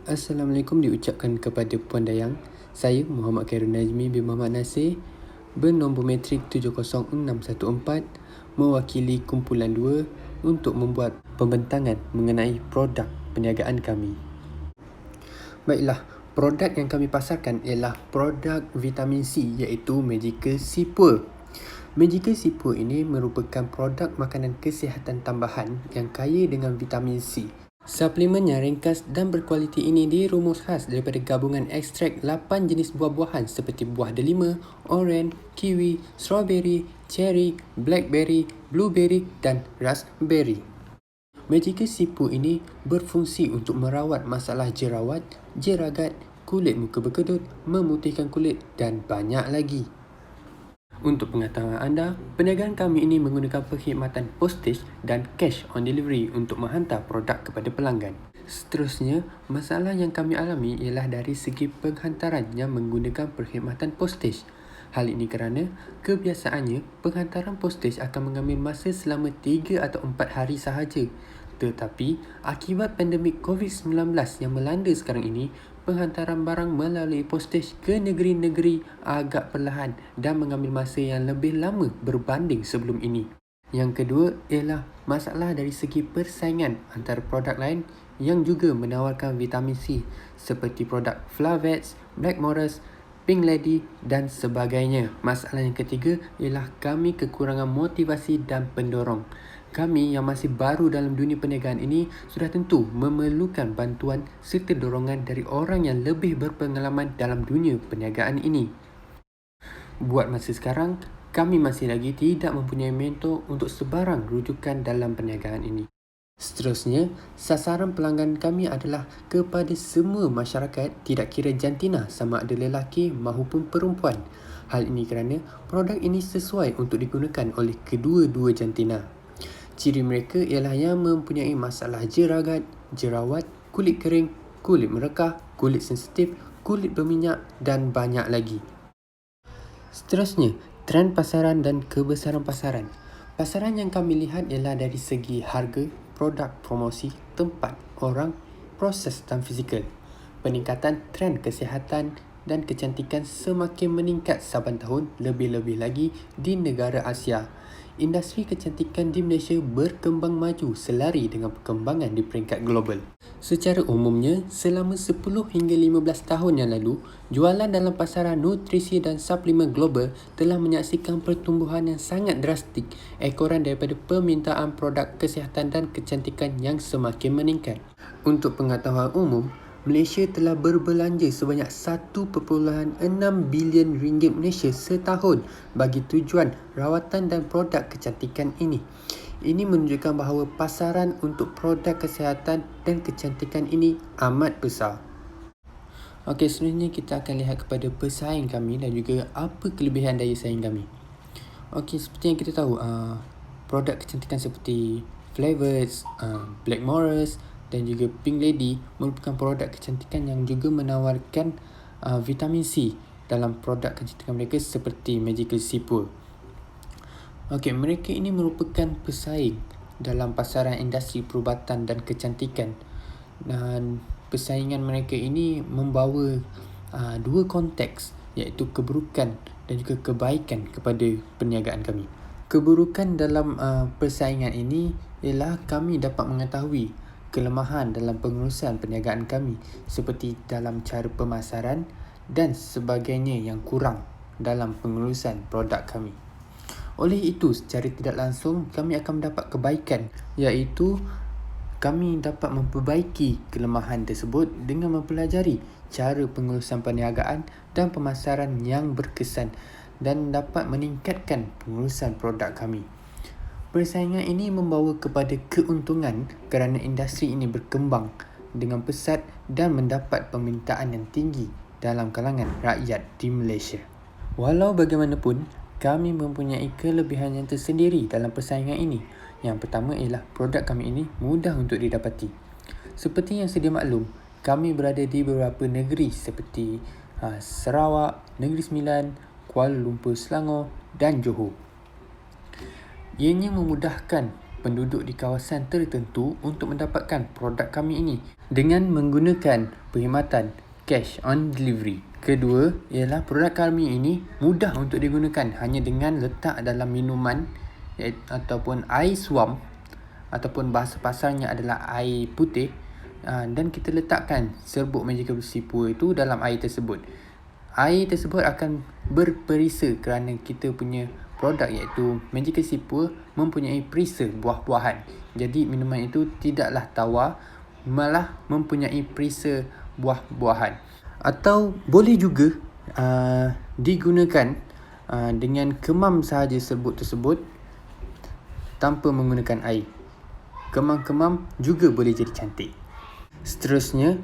Assalamualaikum diucapkan kepada Puan Dayang. Saya Muhammad Khairul Najmi bin Muhammad Nasir bernombor metrik 70614 mewakili kumpulan 2 untuk membuat pembentangan mengenai produk perniagaan kami. Baiklah, produk yang kami pasarkan ialah produk vitamin C iaitu Magical C Pure. Magical C Pure ini merupakan produk makanan kesihatan tambahan yang kaya dengan vitamin C. Suplemen yang ringkas dan berkualiti ini dirumus khas daripada gabungan ekstrak 8 jenis buah-buahan seperti buah delima, oren, kiwi, strawberry, cherry, blackberry, blueberry dan raspberry. Magical C Pure ini berfungsi untuk merawat masalah jerawat, jeragat, kulit muka berkedut, memutihkan kulit dan banyak lagi. Untuk pengetahuan anda, perniagaan kami ini menggunakan perkhidmatan postage dan cash on delivery untuk menghantar produk kepada pelanggan. Seterusnya, masalah yang kami alami ialah dari segi penghantaran yang menggunakan perkhidmatan postage. Hal ini kerana kebiasaannya penghantaran postage akan mengambil masa selama 3 atau 4 hari sahaja. Tetapi, akibat pandemik COVID-19 yang melanda sekarang ini, penghantaran barang melalui postage ke negeri-negeri agak perlahan dan mengambil masa yang lebih lama berbanding sebelum ini. Yang kedua ialah masalah dari segi persaingan antara produk lain yang juga menawarkan vitamin C seperti produk Flavets, Blackmores, Pink Lady dan sebagainya. Masalah yang ketiga ialah kami kekurangan motivasi dan pendorong. Kami yang masih baru dalam dunia perniagaan ini sudah tentu memerlukan bantuan serta dorongan dari orang yang lebih berpengalaman dalam dunia perniagaan ini. Buat masa sekarang, kami masih lagi tidak mempunyai mentor untuk sebarang rujukan dalam perniagaan ini. Seterusnya, sasaran pelanggan kami adalah kepada semua masyarakat tidak kira jantina sama ada lelaki maupun perempuan. Hal ini kerana produk ini sesuai untuk digunakan oleh kedua-dua jantina. Ciri mereka ialah yang mempunyai masalah jeragat, jerawat, kulit kering, kulit merekah, kulit sensitif, kulit berminyak dan banyak lagi. Seterusnya, trend pasaran dan kebesaran pasaran. Pasaran yang kami lihat ialah dari segi harga, produk, promosi, tempat, orang, proses dan fizikal. Peningkatan trend kesihatan dan kecantikan semakin meningkat saban tahun, lebih-lebih lagi di negara Asia. Industri kecantikan di Malaysia berkembang maju selari dengan perkembangan di peringkat global. Secara umumnya, selama 10 hingga 15 tahun yang lalu, jualan dalam pasaran nutrisi dan suplemen global telah menyaksikan pertumbuhan yang sangat drastik ekoran daripada permintaan produk kesihatan dan kecantikan yang semakin meningkat. Untuk pengetahuan umum, Malaysia telah berbelanja sebanyak 1.6 bilion ringgit Malaysia setahun bagi tujuan rawatan dan produk kecantikan ini. Ini menunjukkan bahawa pasaran untuk produk kesihatan dan kecantikan ini amat besar. Okey, seterusnya kita akan lihat kepada pesaing kami dan juga apa kelebihan daya saing kami. Okey, seperti yang kita tahu, produk kecantikan seperti Flavors, Blackmores dan juga Pink Lady merupakan produk kecantikan yang juga menawarkan vitamin C dalam produk kecantikan mereka seperti Magical C Pure. Okey, mereka ini merupakan pesaing dalam pasaran industri perubatan dan kecantikan, dan persaingan mereka ini membawa dua konteks iaitu keburukan dan juga kebaikan kepada perniagaan kami. Keburukan dalam persaingan ini ialah kami dapat mengetahui kelemahan dalam pengurusan perniagaan kami seperti dalam cara pemasaran dan sebagainya yang kurang dalam pengurusan produk kami. Oleh itu, secara tidak langsung kami akan mendapat kebaikan iaitu kami dapat memperbaiki kelemahan tersebut dengan mempelajari cara pengurusan perniagaan dan pemasaran yang berkesan dan dapat meningkatkan pengurusan produk kami. Persaingan ini membawa kepada keuntungan kerana industri ini berkembang dengan pesat dan mendapat permintaan yang tinggi dalam kalangan rakyat di Malaysia. Walau bagaimanapun, kami mempunyai kelebihan yang tersendiri dalam persaingan ini. Yang pertama ialah produk kami ini mudah untuk didapati. Seperti yang sedia maklum, kami berada di beberapa negeri seperti Sarawak, Negeri Sembilan, Kuala Lumpur, Selangor dan Johor. Ianya memudahkan penduduk di kawasan tertentu untuk mendapatkan produk kami ini dengan menggunakan perkhidmatan cash on delivery. Kedua ialah produk kami ini mudah untuk digunakan hanya dengan letak dalam minuman ataupun air suam, ataupun bahasa pasarnya adalah air putih, dan kita letakkan serbuk Magical Sea Pour itu dalam air tersebut. Air tersebut akan berperisa kerana kita punya produk iaitu Magical Sea Pour mempunyai perisa buah-buahan. Jadi minuman itu tidaklah tawar, malah mempunyai perisa buah-buahan. Atau boleh juga digunakan dengan kemam sahaja serbuk tersebut tanpa menggunakan air. Kemam-kemam juga boleh jadi cantik. Seterusnya,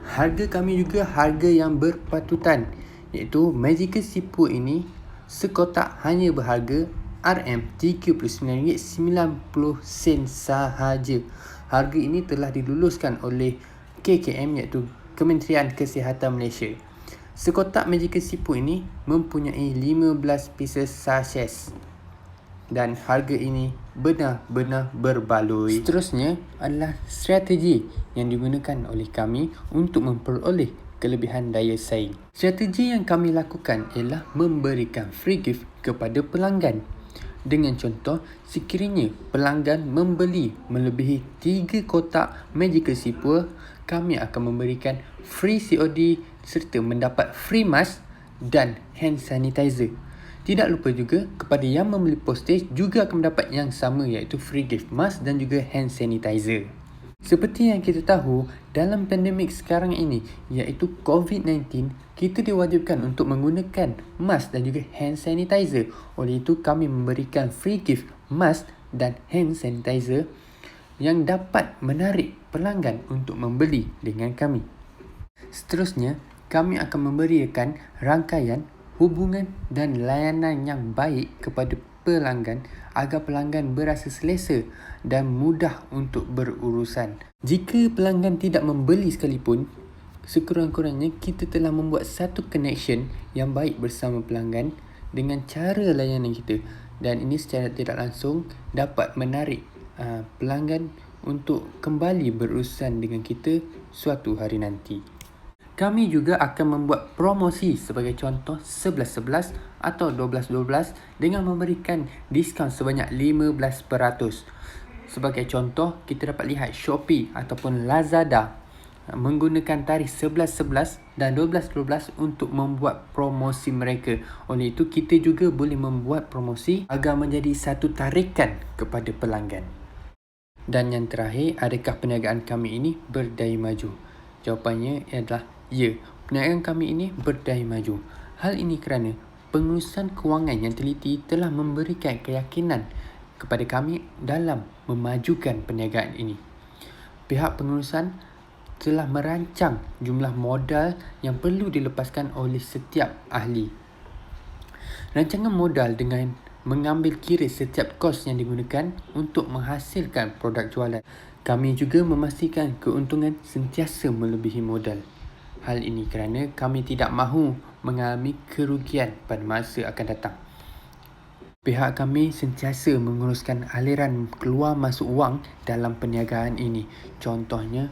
harga kami juga harga yang berpatutan, iaitu Magical Sea Pour ini sekotak hanya berharga RM39.90 sahaja. Harga ini telah diluluskan oleh KKM, iaitu Kementerian Kesihatan Malaysia. Sekotak Magical Sea Pour ini mempunyai 15 pieces sachet dan harga ini benar-benar berbaloi. Seterusnya adalah strategi yang digunakan oleh kami untuk memperoleh kelebihan daya saing. Strategi yang kami lakukan ialah memberikan free gift kepada pelanggan. Dengan contoh, sekiranya pelanggan membeli melebihi 3 kotak Magical Sea Pour, kami akan memberikan free COD serta mendapat free mask dan hand sanitizer. Tidak lupa juga kepada yang membeli postage juga akan mendapat yang sama, iaitu free gift mask dan juga hand sanitizer. Seperti yang kita tahu, dalam pandemik sekarang ini iaitu COVID-19, kita diwajibkan untuk menggunakan mask dan juga hand sanitizer. Oleh itu kami memberikan free gift mask dan hand sanitizer yang dapat menarik pelanggan untuk membeli dengan kami. Seterusnya, kami akan memberikan rangkaian hubungan dan layanan yang baik kepada pelanggan agar pelanggan berasa selesa dan mudah untuk berurusan. Jika pelanggan tidak membeli sekalipun, sekurang-kurangnya kita telah membuat satu connection yang baik bersama pelanggan dengan cara layanan kita, dan ini secara tidak langsung dapat menarik pelanggan untuk kembali berurusan dengan kita suatu hari nanti. Kami juga akan membuat promosi sebagai contoh 11-11 atau 12-12 dengan memberikan diskaun sebanyak 15%. Sebagai contoh, kita dapat lihat Shopee ataupun Lazada menggunakan tarikh 11-11 dan 12-12 untuk membuat promosi mereka. Oleh itu, kita juga boleh membuat promosi agar menjadi satu tarikan kepada pelanggan. Dan yang terakhir, adakah perniagaan kami ini berdaya maju? Jawapannya adalah ya, perniagaan kami ini berdaya maju. Hal ini kerana pengurusan kewangan yang teliti telah memberikan keyakinan kepada kami dalam memajukan perniagaan ini. Pihak pengurusan telah merancang jumlah modal yang perlu dilepaskan oleh setiap ahli. Rancangan modal dengan mengambil kira setiap kos yang digunakan untuk menghasilkan produk jualan. Kami juga memastikan keuntungan sentiasa melebihi modal. Hal ini kerana kami tidak mahu mengalami kerugian pada masa akan datang. Pihak kami sentiasa menguruskan aliran keluar masuk wang dalam perniagaan ini. Contohnya,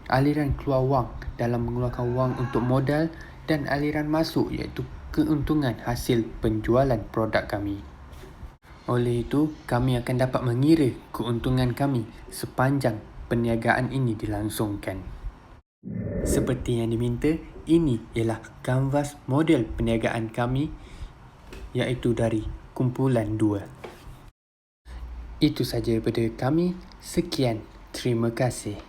aliran keluar wang dalam mengeluarkan wang untuk modal dan aliran masuk iaitu keuntungan hasil penjualan produk kami. Oleh itu, kami akan dapat mengira keuntungan kami sepanjang perniagaan ini dilangsungkan. Seperti yang diminta, ini ialah kanvas model perniagaan kami iaitu dari kumpulan 2. Itu sahaja daripada kami. Sekian, terima kasih.